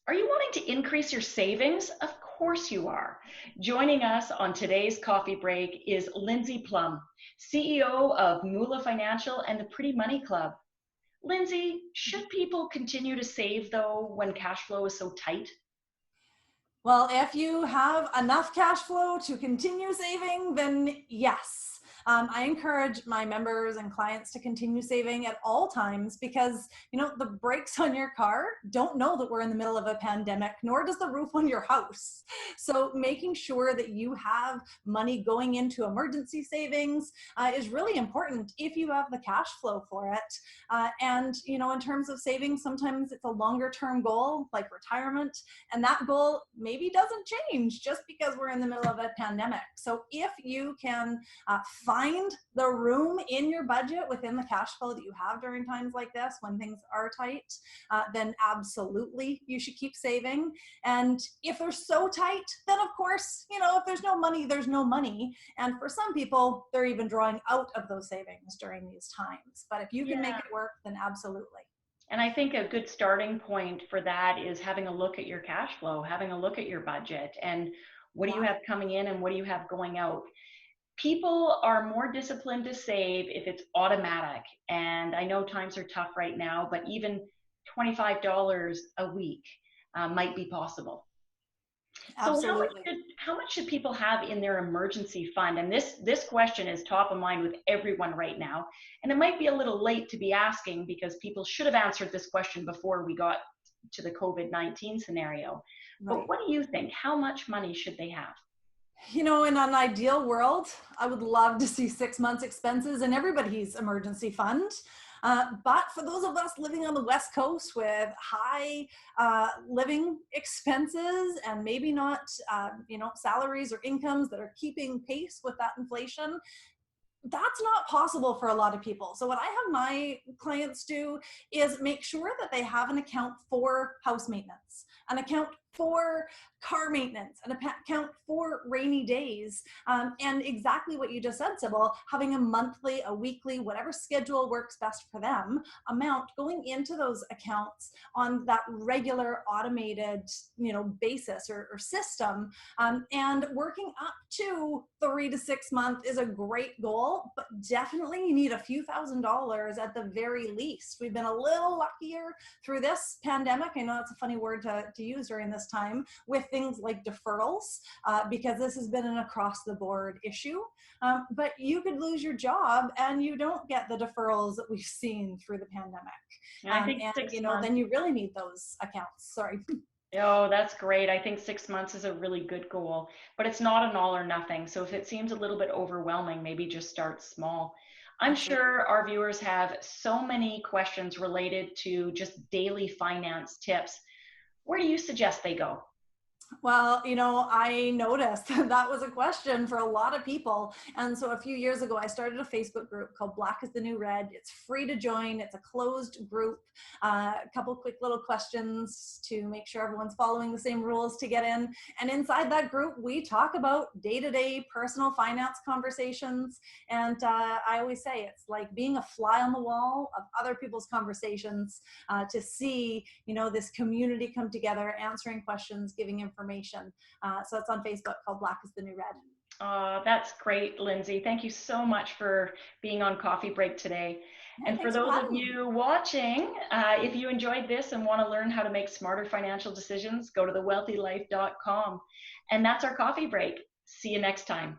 Are you wanting to increase your savings? Of course you are. Joining us on today's coffee break is Lindsay Plumb, CEO of Moola Financial and the Pretty Money Club. Lindsay, should people continue to save though when cash flow is so tight? Well, if you have enough cash flow to continue saving, then yes. I encourage my members and clients to continue saving at all times because, the brakes on your car don't know that we're in the middle of a pandemic, nor does the roof on your house. So making sure that you have money going into emergency savings is really important if you have the cash flow for it. In terms of saving, sometimes it's a longer term goal like retirement, and that goal maybe doesn't change just because we're in the middle of a pandemic. So if you can find the room in your budget within the cash flow that you have during times like this when things are tight, then absolutely you should keep saving. And if they're so tight, then of course, if there's no money, there's no money. And for some people, they're even drawing out of those savings during these times. But if you can make it work, then absolutely. And I think a good starting point for that is having a look at your cash flow, having a look at your budget, and what do you have coming in and what do you have going out. People are more disciplined to save if it's automatic. And I know times are tough right now, but even $25 a week might be possible. Absolutely. So how much should people have in their emergency fund? And this question is top of mind with everyone right now. And it might be a little late to be asking because people should have answered this question before we got to the COVID-19 scenario. Right. But what do you think? How much money should they have? In an ideal world, I would love to see 6 months expenses in everybody's emergency fund. But for those of us living on the West Coast with high living expenses and maybe not, salaries or incomes that are keeping pace with that inflation, that's not possible for a lot of people. So what I have my clients do is make sure that they have an account for house maintenance, an account for car maintenance, an account for rainy days, and exactly what you just said, Sybil, having a monthly, a weekly, whatever schedule works best for them, amount going into those accounts on that regular automated, basis or system, and working up to 3 to 6 months is a great goal, but definitely you need a few $1,000s at the very least. We've been a little luckier through this pandemic. I know it's a funny word to use during this time with things like deferrals, because this has been an across the board issue. But you could lose your job and you don't get the deferrals that we've seen through the pandemic. I think then you really need those accounts. Sorry. Oh, that's great. I think 6 months is a really good goal, but it's not an all or nothing. So if it seems a little bit overwhelming, maybe just start small. I'm sure our viewers have so many questions related to just daily finance tips. Where do you suggest they go? Well, I noticed that was a question for a lot of people. And so a few years ago, I started a Facebook group called Black is the New Red. It's free to join. It's a closed group. A couple quick little questions to make sure everyone's following the same rules to get in. And inside that group, we talk about day-to-day personal finance conversations. And I always say it's like being a fly on the wall of other people's conversations to see, this community come together, answering questions, giving information. So it's on Facebook called Black is the New Red. That's great, Lindsay. Thank you so much for being on Coffee Break today. And for those of you watching, if you enjoyed this and want to learn how to make smarter financial decisions, go to thewealthylife.com. And that's our Coffee Break. See you next time.